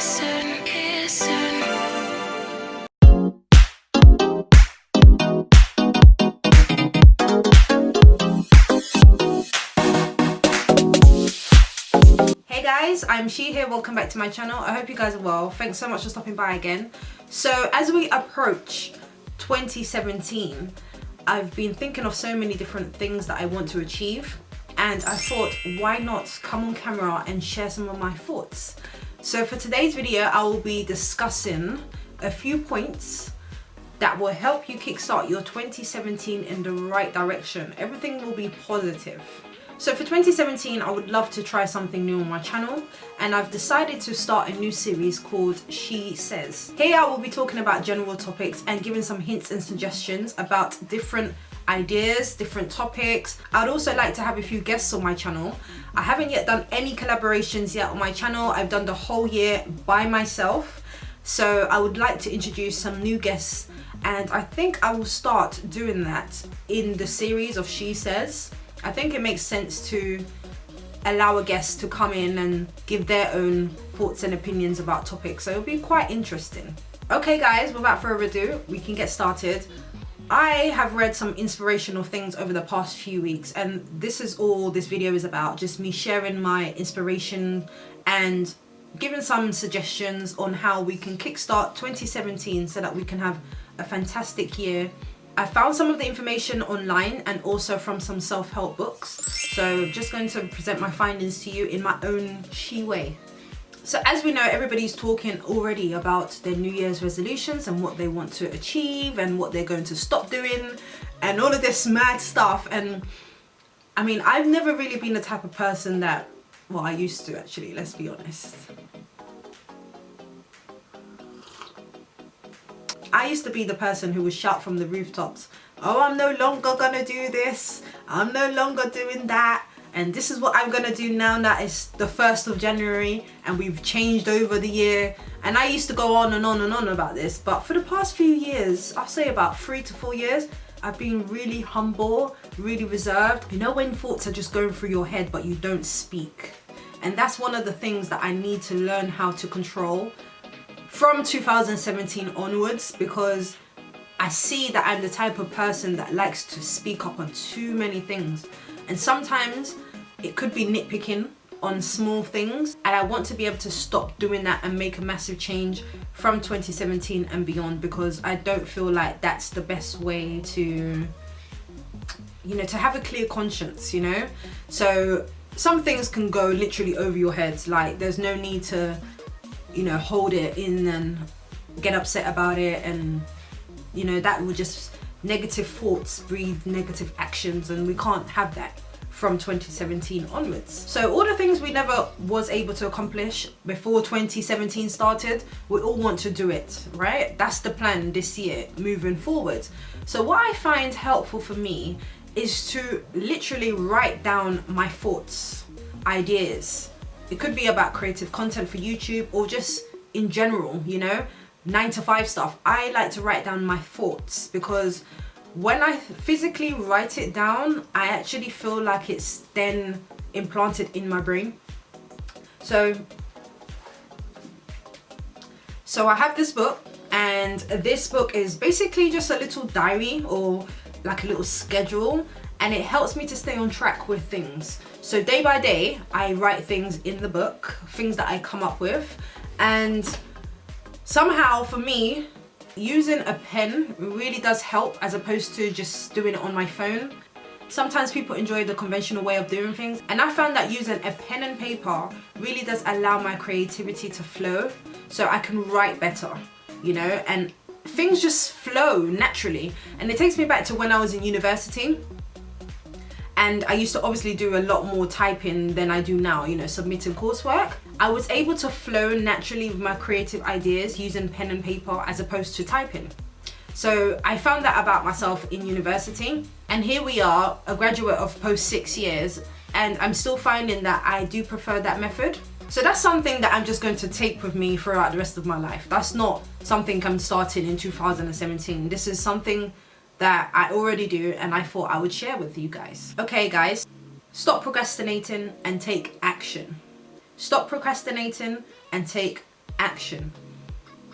Hey guys, Iamshe here, welcome back to my channel. I hope you guys are well. Thanks so much for stopping by again. So as we approach 2017, I've been thinking of so many different things that I want to achieve, and I thought, why not come on camera and share some of my thoughts. So for today's video, I will be discussing a few points that will help you kickstart your 2017 in the right direction. Everything will be positive. So for 2017, I would love to try something new on my channel, and I've decided to start a new series called She Says. Here I will be talking about general topics and giving some hints and suggestions about different ideas, different topics. I'd also like to have a few guests on my channel. I haven't yet done any collaborations yet on my channel. I've done the whole year by myself. So I would like to introduce some new guests, and I think I will start doing that in the series of She Says. I think it makes sense to allow a guest to come in and give their own thoughts and opinions about topics, so it'll be quite interesting. Okay guys, without further ado, we can get started. I have read some inspirational things over the past few weeks, and this is all this video is about, just me sharing my inspiration and giving some suggestions on how we can kickstart 2017 so that we can have a fantastic year. I found some of the information online and also from some self-help books, so I'm just going to present my findings to you in my own she way. So as we know, everybody's talking already about their New Year's resolutions and what they want to achieve and what they're going to stop doing and all of this mad stuff. And I mean, I've never really been the type of person that, well, I used to actually, let's be honest. I used to be the person who would shout from the rooftops, oh, I'm no longer gonna do this, I'm no longer doing that, and this is what I'm gonna do now that it's the 1st of January and we've changed over the year. And I used to go on and on and on about this, but for the past few years, I'll say about 3 to 4 years, I've been really humble, really reserved. You know when thoughts are just going through your head but you don't speak? And that's one of the things that I need to learn how to control from 2017 onwards, because I see that I'm the type of person that likes to speak up on too many things, and sometimes it could be nitpicking on small things, and I want to be able to stop doing that and make a massive change from 2017 and beyond, because I don't feel like that's the best way to, you know, to have a clear conscience, you know. So some things can go literally over your heads, like there's no need to, you know, hold it in and get upset about it, and you know, that will just, negative thoughts breed negative actions, and we can't have that from 2017 onwards. So all the things we never was able to accomplish before 2017 started, we all want to do it, right? That's the plan this year moving forward. So what I find helpful for me is to literally write down my thoughts, ideas. It could be about creative content for YouTube or just in general, you know, 9 to 5 stuff. I like to write down my thoughts, because when I physically write it down, I actually feel like it's then implanted in my brain. So I have this book, and this book is basically just a little diary or like a little schedule, and it helps me to stay on track with things. So day by day, I write things in the book, things that I come up with, and somehow for me, using a pen really does help as opposed to just doing it on my phone. Sometimes people enjoy the conventional way of doing things, and I found that using a pen and paper really does allow my creativity to flow, so I can write better, you know, and things just flow naturally. And it takes me back to when I was in university, and I used to obviously do a lot more typing than I do now, you know, submitting coursework. I was able to flow naturally with my creative ideas using pen and paper as opposed to typing. So I found that about myself in university, and here we are, a graduate of post 6 years, and I'm still finding that I do prefer that method. So that's something that I'm just going to take with me throughout the rest of my life. That's not something I'm starting in 2017. This is something that I already do, and I thought I would share with you guys. Okay guys, stop procrastinating and take action. Stop procrastinating and take action.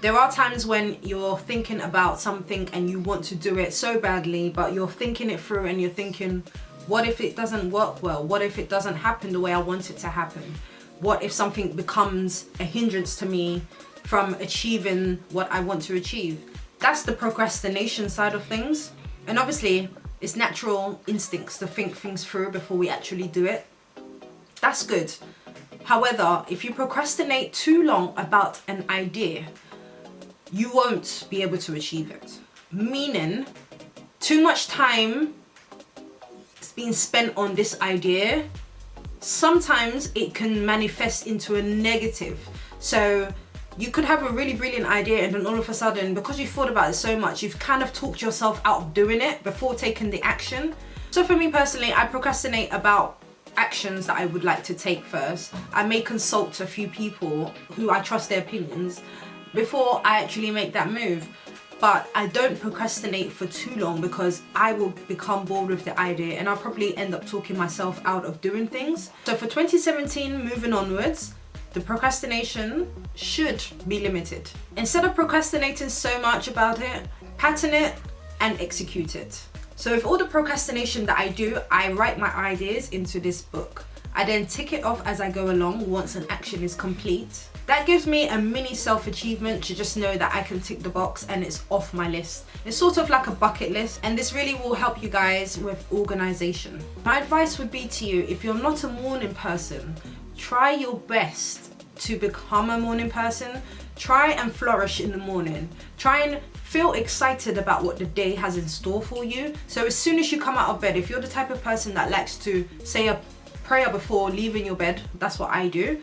There are times when you're thinking about something and you want to do it so badly, but you're thinking it through and you're thinking, what if it doesn't work well? What if it doesn't happen the way I want it to happen? What if something becomes a hindrance to me from achieving what I want to achieve? That's the procrastination side of things. And obviously, it's natural instincts to think things through before we actually do it. That's good. However, if you procrastinate too long about an idea, you won't be able to achieve it. Meaning, too much time is being spent on this idea, sometimes it can manifest into a negative. So you could have a really brilliant idea and then all of a sudden, because you thought about it so much, you've kind of talked yourself out of doing it before taking the action. So for me personally, I procrastinate about actions that I would like to take first. I may consult a few people who I trust their opinions before I actually make that move. But I don't procrastinate for too long because I will become bored with the idea and I'll probably end up talking myself out of doing things. So for 2017, moving onwards, the procrastination should be limited. Instead of procrastinating so much about it, pattern it and execute it. So with all the procrastination that I do, I write my ideas into this book. I then tick it off as I go along once an action is complete. That gives me a mini self-achievement to just know that I can tick the box and it's off my list. It's sort of like a bucket list, and this really will help you guys with organization. My advice would be to you, if you're not a morning person, try your best to become a morning person. Try and flourish in the morning. Try and feel excited about what the day has in store for you. So as soon as you come out of bed, if you're the type of person that likes to say a prayer before leaving your bed, that's what I do,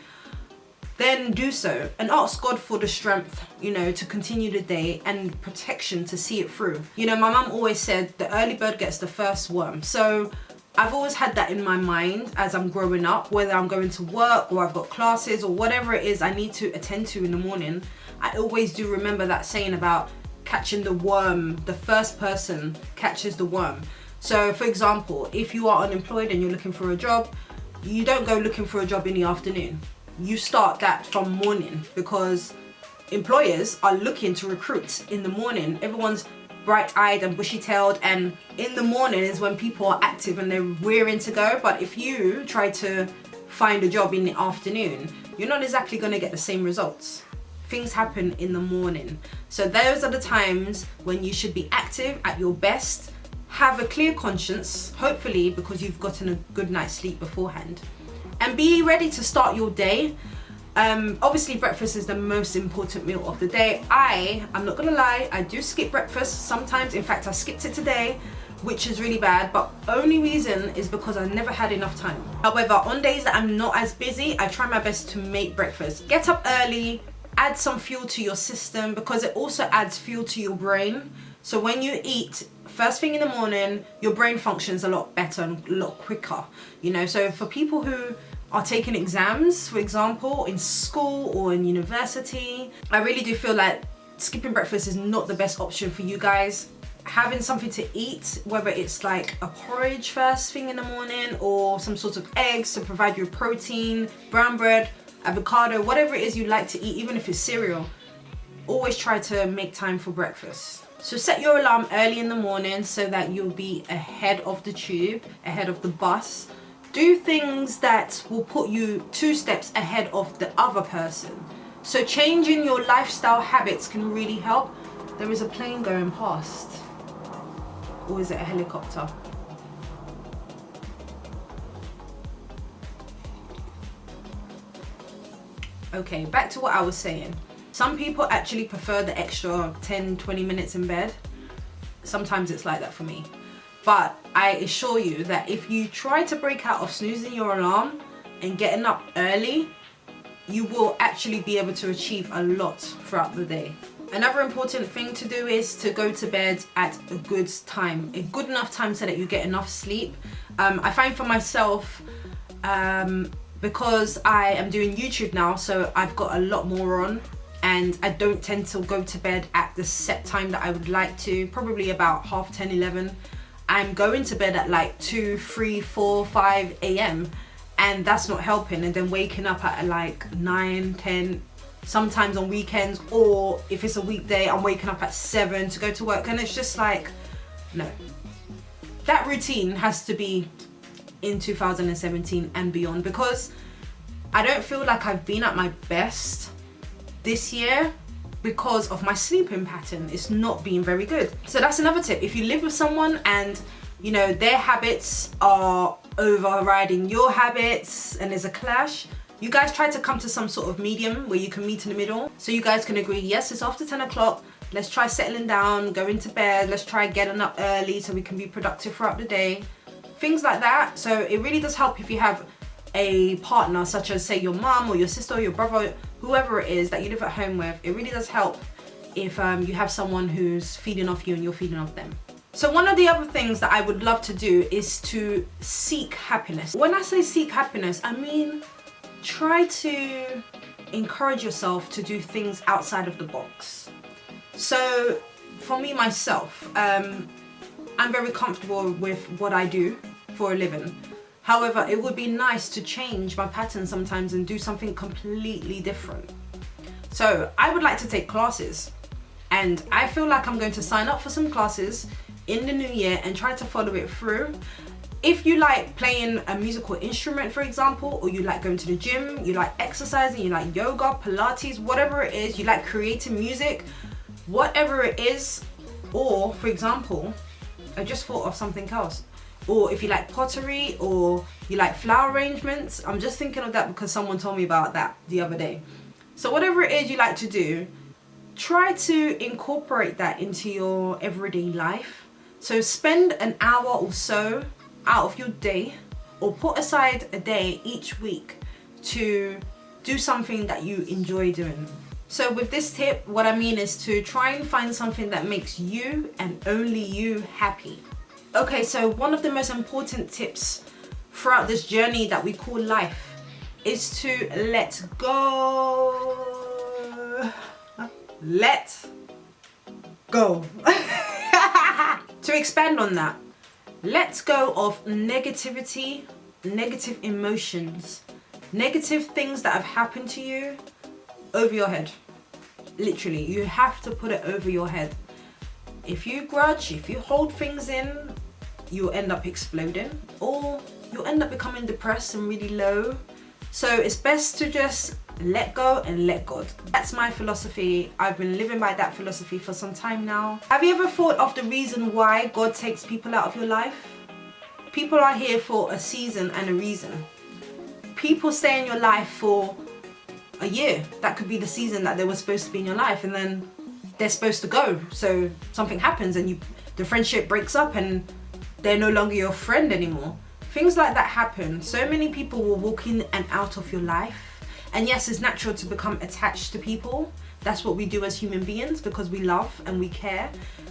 then do so and ask God for the strength, to continue the day and protection to see it through. My mum always said the early bird gets the first worm. So I've always had that in my mind as I'm growing up, whether I'm going to work or I've got classes or whatever it is I need to attend to in the morning. I always do remember that saying about catching the worm. The first person catches the worm. So for example, if you are unemployed and you're looking for a job, you don't go looking for a job in the afternoon. You start that from morning because employers are looking to recruit in the morning. Everyone's bright-eyed and bushy-tailed, and in the morning is when people are active and they're rearing to go. But if you try to find a job in the afternoon, you're not exactly going to get the same results. Things happen in the morning. So those are the times when you should be active at your best. Have a clear conscience, hopefully because you've gotten a good night's sleep beforehand, and be ready to start your day. Obviously breakfast is the most important meal of the day. I'm not gonna lie, I do skip breakfast sometimes. In fact, I skipped it today, which is really bad, but only reason is because I never had enough time. However, on days that I'm not as busy, I try my best to make breakfast. Get up early, add some fuel to your system because it also adds fuel to your brain. So when you eat first thing in the morning, your brain functions a lot better and a lot quicker. So for people who are taking exams, for example, in school or in university, I really do feel like skipping breakfast is not the best option for you guys. Having something to eat, whether it's like a porridge first thing in the morning or some sort of eggs to provide you protein, brown bread, avocado, whatever it is you like to eat, even if it's cereal, always try to make time for breakfast. So set your alarm early in the morning so that you'll be ahead of the tube, ahead of the bus. Do things that will put you 2 steps ahead of the other person. So changing your lifestyle habits can really help. There is a plane going past. Or is it a helicopter? Okay, back to what I was saying. Some people actually prefer the extra 10-20 minutes in bed. Sometimes it's like that for me. But I assure you that if you try to break out of snoozing your alarm and getting up early, you will actually be able to achieve a lot throughout the day. Another important thing to do is to go to bed at a good time, a good enough time so that you get enough sleep. I find for myself, because I am doing YouTube now, so I've got a lot more on, and I don't tend to go to bed at the set time that I would like to, probably about 10:30, 11. I'm going to bed at like 2, 3, 4, 5 a.m. and that's not helping, and then waking up at like 9, 10, sometimes on weekends, or if it's a weekday, I'm waking up at 7 to go to work, and it's just like, no. That routine has to be in 2017 and beyond, because I don't feel like I've been at my best this year because of my sleeping pattern. It's not been very good. So that's another tip. If you live with someone and you know their habits are overriding your habits and there's a clash, you guys try to come to some sort of medium where you can meet in the middle. So you guys can agree, yes, it's after 10 o'clock. Let's try settling down, going to bed. Let's try getting up early so we can be productive throughout the day. Things like that. So it really does help if you have a partner, such as say your mom or your sister or your brother, whoever it is that you live at home with. It really does help if you have someone who's feeding off you and you're feeding off them. So one of the other things that I would love to do is to seek happiness. When I say seek happiness, I mean try to encourage yourself to do things outside of the box. So for me, myself, I'm very comfortable with what I do for a living. However, it would be nice to change my pattern sometimes and do something completely different. So I would like to take classes, and I feel like I'm going to sign up for some classes in the new year and try to follow it through. If you like playing a musical instrument, for example, or you like going to the gym, you like exercising, you like yoga, Pilates, whatever it is, you like creating music, whatever it is, or for example, I just thought of something else. Or if you like pottery or you like flower arrangements, I'm just thinking of that because someone told me about that the other day. So whatever it is you like to do, try to incorporate that into your everyday life. So spend an hour or so out of your day, or put aside a day each week to do something that you enjoy doing. So with this tip, what I mean is to try and find something that makes you and only you happy. Okay, so one of the most important tips throughout this journey that we call life is to let go. Let go. To expand on that, let go of negativity, negative emotions, negative things that have happened to you over your head. Literally, you have to put it over your head. If you grudge, if you hold things in, you'll end up exploding, or you'll end up becoming depressed and really low. So it's best to just let go and let God. That's my philosophy. I've been living by that philosophy for some time now. Have you ever thought of the reason why God takes people out of your life? People are here for a season and a reason. People stay in your life for a year. That could be the season that they were supposed to be in your life, and then they're supposed to go. So something happens and the friendship breaks up and they're no longer your friend anymore. Things like that happen. So many people will walk in and out of your life. And yes, it's natural to become attached to people. That's what we do as human beings because we love and we care.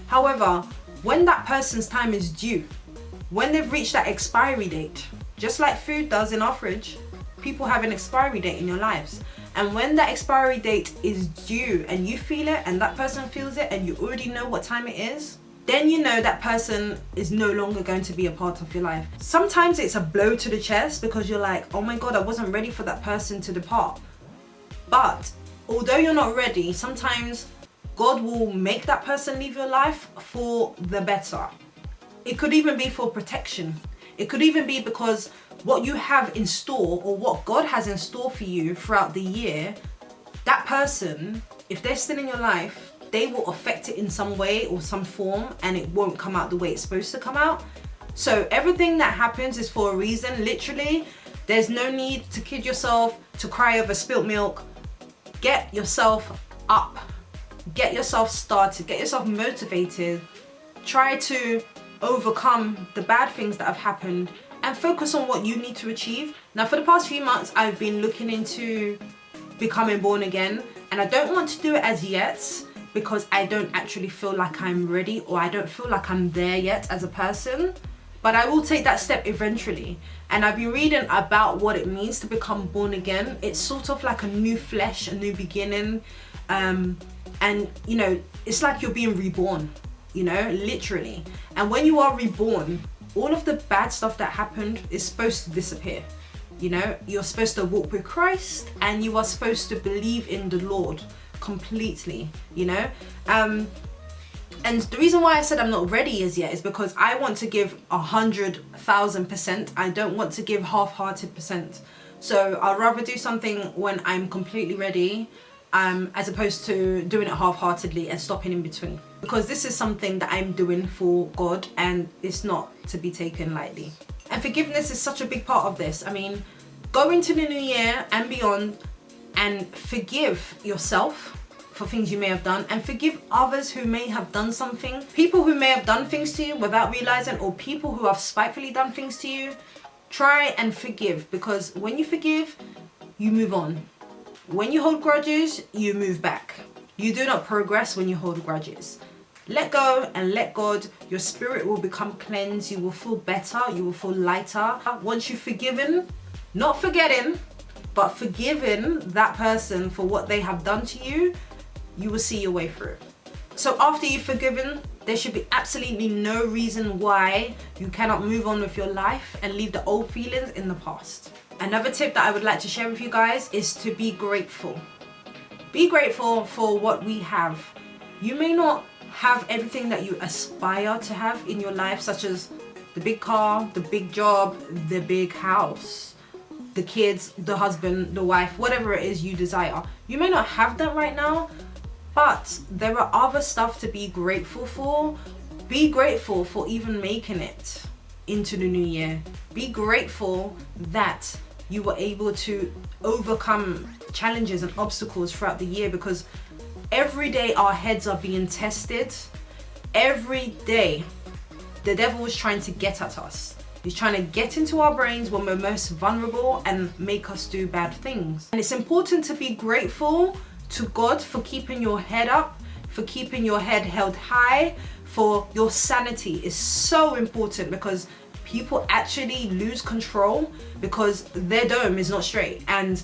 However, when that person's time is due, when they've reached that expiry date, just like food does in our fridge, people have an expiry date in your lives. And when that expiry date is due and you feel it and that person feels it and you already know what time it is, then you know that person is no longer going to be a part of your life. Sometimes it's a blow to the chest because you're like, oh my God, I wasn't ready for that person to depart. But although you're not ready, sometimes God will make that person leave your life for the better. It could even be for protection. It could even be because what you have in store, or what God has in store for you throughout the year, that person, if they're still in your life, they will affect it in some way or some form, and it won't come out the way it's supposed to come out. So everything that happens is for a reason. Literally, there's no need to kid yourself, to cry over spilt milk. Get yourself up, get yourself started, get yourself motivated. Try to overcome the bad things that have happened and focus on what you need to achieve. Now, for the past few months, I've been looking into becoming born again, and I don't want to do it as yet because I don't actually feel like I'm ready, or I don't feel like I'm there yet as a person. But I will take that step eventually. And I've been reading about what it means to become born again. It's sort of like a new flesh, a new beginning. And you know, it's like you're being reborn, you know, literally. And when you are reborn, all of the bad stuff that happened is supposed to disappear. You know, you're supposed to walk with Christ and you are supposed to believe in the Lord completely, you know. And the reason why I said I'm not ready as yet is because I want to give 100,000%. I don't want to give half-hearted percent. So I'd rather do something when I'm completely ready, as opposed to doing it half-heartedly and stopping in between. Because this is something that I'm doing for God and it's not to be taken lightly. And forgiveness is such a big part of this. I mean, go into the new year and beyond and forgive yourself for things you may have done, and forgive others who may have done something. People who may have done things to you without realizing, or people who have spitefully done things to you. Try and forgive, because when you forgive, you move on. When you hold grudges, you move back. You do not progress when you hold grudges. Let go and let God. Your spirit will become cleansed. You will feel better. You will feel lighter. Once you've forgiven, not forgetting, but forgiving that person for what they have done to you, you will see your way through. So after you've forgiven, there should be absolutely no reason why you cannot move on with your life and leave the old feelings in the past. Another tip that I would like to share with you guys is to be grateful. Be grateful for what we have. You may not have everything that you aspire to have in your life, such as the big car, the big job, the big house, the kids, the husband, the wife, whatever it is you desire. You may not have that right now, but there are other stuff to be grateful for. Be grateful for even making it into the new year. Be grateful that you were able to overcome challenges and obstacles throughout the year, because every day our heads are being tested. Every day the devil is trying to get at us. He's trying to get into our brains when we're most vulnerable and make us do bad things. And it's important to be grateful to God for keeping your head up, for keeping your head held high, for your sanity is so important, because people actually lose control because their dome is not straight and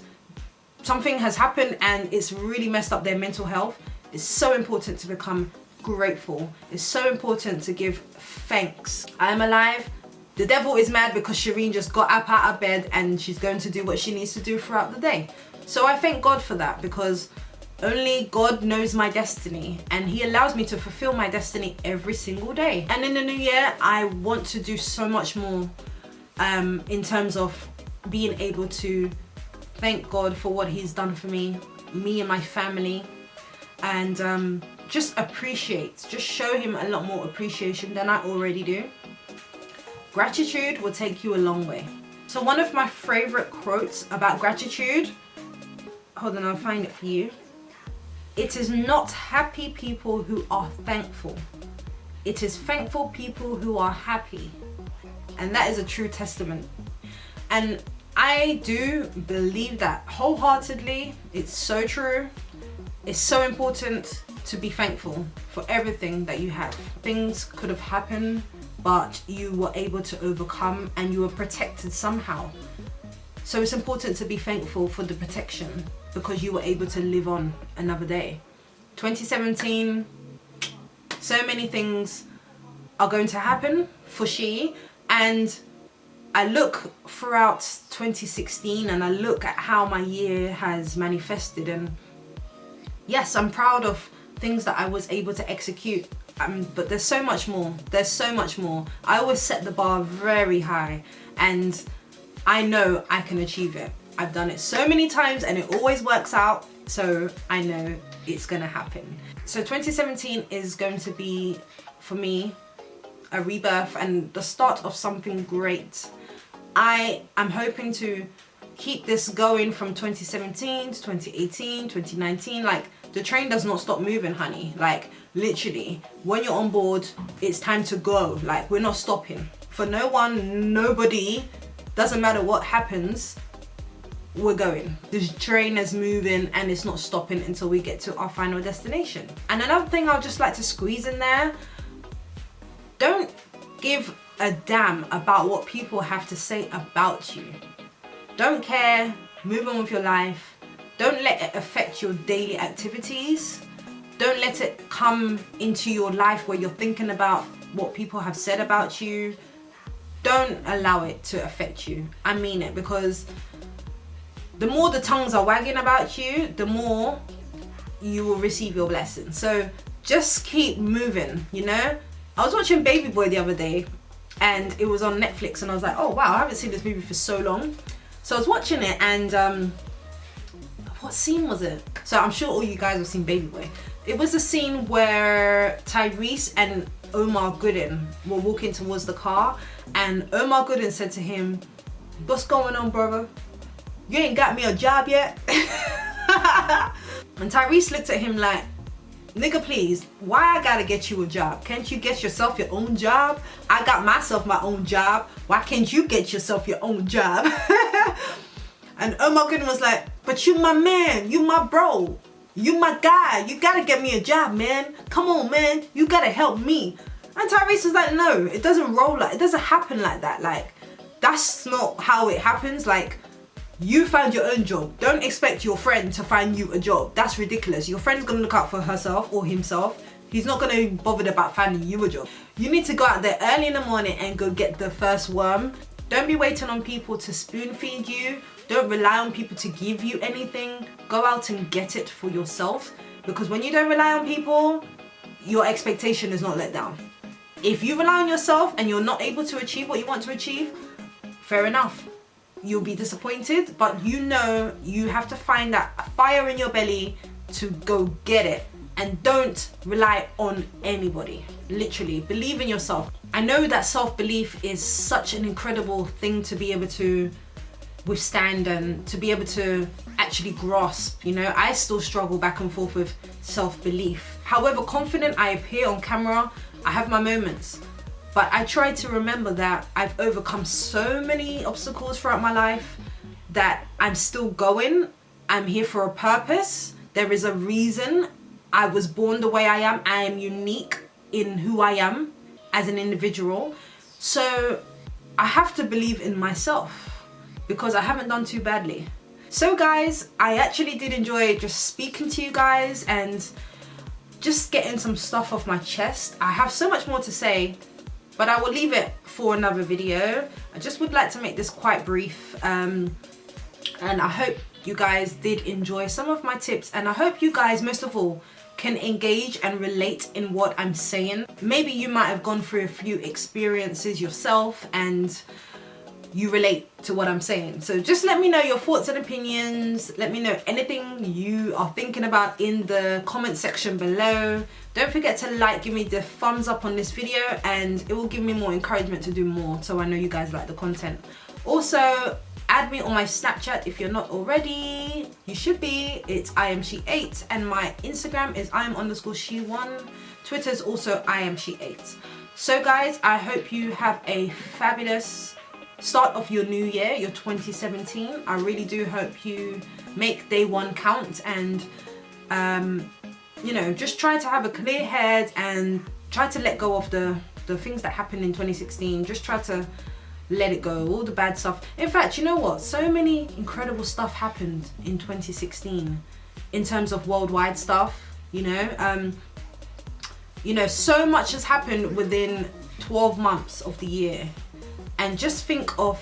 something has happened and it's really messed up their mental health. It's so important to become grateful. It's so important to give thanks. I am alive. The devil is mad because Shireen just got up out of bed and she's going to do what she needs to do throughout the day. So I thank God for that, because only God knows my destiny and he allows me to fulfill my destiny every single day. And in the new year, I want to do so much more in terms of being able to thank God for what he's done for me and my family, and just show him a lot more appreciation than I already do. Gratitude will take you a long way. So one of my favorite quotes about gratitude, hold on, I'll find it for you. It is not happy people who are thankful. It is thankful people who are happy. And that is a true testament. And I do believe that wholeheartedly. It's so true. It's so important to be thankful for everything that you have. Things could have happened, but you were able to overcome and you were protected somehow. So it's important to be thankful for the protection, because you were able to live on another day. 2017, so many things are going to happen for she, and I look throughout 2016 and I look at how my year has manifested, and yes, I'm proud of things that I was able to execute, but there's so much more. There's so much more. I always set the bar very high and I know I can achieve it. I've done it so many times and it always works out, so I know it's gonna happen. So 2017 is going to be, for me, a rebirth and the start of something great. I am hoping to keep this going from 2017 to 2018, 2019. Like, the train does not stop moving, honey. Like, literally, when you're on board, it's time to go. Like, we're not stopping. For no one, nobody, doesn't matter what happens, we're going. The train is moving and it's not stopping until we get to our final destination. And another thing I'd just like to squeeze in there, don't give a damn about what people have to say about you. Don't care, move on with your life. Don't let it affect your daily activities. Don't let it come into your life where you're thinking about what people have said about you. Don't allow it to affect you. I mean it, because the more the tongues are wagging about you, the more you will receive your blessing. So just keep moving, you know. I was watching Baby Boy the other day and it was on Netflix and I was like, oh wow, I haven't seen this movie for so long. So I was watching it and what scene was it? So I'm sure all you guys have seen Baby Boy. It was a scene where Tyrese and Omar Gooding were walking towards the car and Omar Gooding said to him, what's going on, brother? You ain't got me a job yet? And Tyrese looked at him like, nigga, please, why I gotta get you a job? Can't you get yourself your own job? I got myself my own job. Why can't you get yourself your own job? And Omar Gooding was like, but you my man, you my bro, you my guy, you gotta get me a job, man. Come on, man, you gotta help me. And Tyrese was like, no, it doesn't roll like, it doesn't happen like that. Like, that's not how it happens. Like, you find your own job. Don't expect your friend to find you a job. That's ridiculous. Your friend's gonna look out for herself or himself. He's not gonna be bothered about finding you a job. You need to go out there early in the morning and go get the first worm. Don't be waiting on people to spoon feed you. Don't rely on people to give you anything. Go out and get it for yourself. Because when you don't rely on people, your expectation is not let down. If you rely on yourself and you're not able to achieve what you want to achieve, fair enough. You'll be disappointed, but you know you have to find that fire in your belly to go get it. And don't rely on anybody. Literally, believe in yourself. I know that self-belief is such an incredible thing to be able to withstand and to be able to actually grasp. You know, I still struggle back and forth with self-belief. However confident I appear on camera, I have my moments. But I try to remember that I've overcome so many obstacles throughout my life that I'm still going. I'm here for a purpose. There is a reason I was born the way I am. I am unique in who I am as an individual. So I have to believe in myself because I haven't done too badly. So guys, I actually did enjoy just speaking to you guys and just getting some stuff off my chest. I have so much more to say, but I will leave it for another video. I just would like to make this quite brief. And I hope you guys did enjoy some of my tips. And I hope you guys, most of all, can engage and relate in what I'm saying. Maybe you might have gone through a few experiences yourself and you relate to what I'm saying. So just let me know your thoughts and opinions. Let me know anything you are thinking about in the comment section below. Don't forget to like, give me the thumbs up on this video, and it will give me more encouragement to do more, so I know you guys like the content. Also, add me on my Snapchat if you're not already. You should be. It's Iamshe8, and my Instagram is Iam_she1. Twitter is also Iamshe8. So guys, I hope you have a fabulous start of your new year, your 2017. I really do hope you make day one count and you know, just try to have a clear head and try to let go of the things that happened in 2016. Just try to let it go, all the bad stuff. In fact, you know what? So many incredible stuff happened in 2016 in terms of worldwide stuff, you know. You know, so much has happened within 12 months of the year. And just think of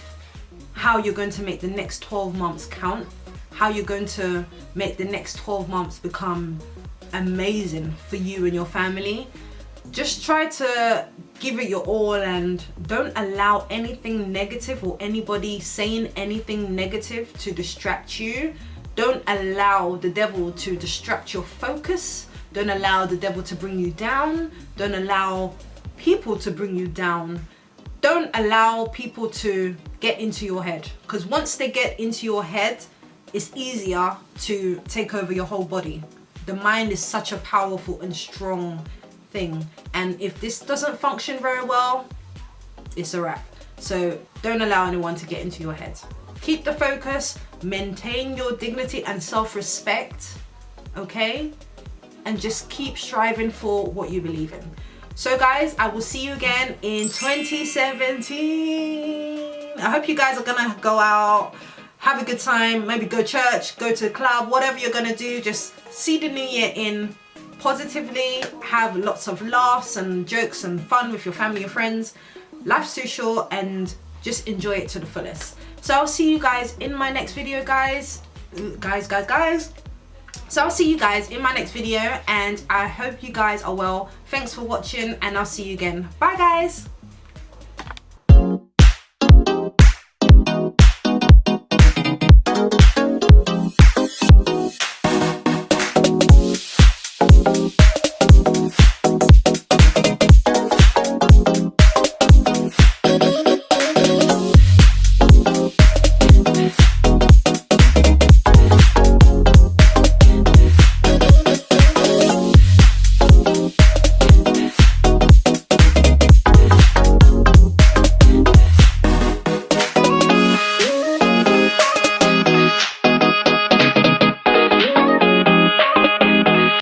how you're going to make the next 12 months count, how you're going to make the next 12 months become amazing for you and your family. Just try to give it your all and don't allow anything negative or anybody saying anything negative to distract you. Don't allow the devil to distract your focus. Don't allow the devil to bring you down. Don't allow people to bring you down. Don't allow people to get into your head, because once they get into your head, it's easier to take over your whole body. The mind is such a powerful and strong thing, and if this doesn't function very well, it's a wrap. So don't allow anyone to get into your head. Keep the focus, maintain your dignity and self-respect, okay? And just keep striving for what you believe in. So guys, I will see you again in 2017. I hope you guys are gonna go out, have a good time, maybe go church, go to a club, whatever you're gonna do. Just see the new year in positively, have lots of laughs and jokes and fun with your family and friends. Life's too short, and just enjoy it to the fullest. So I'll see you guys in my next video, guys. guys. So I'll see you guys in my next video, and I hope you guys are well. Thanks for watching, and I'll see you again. Bye guys.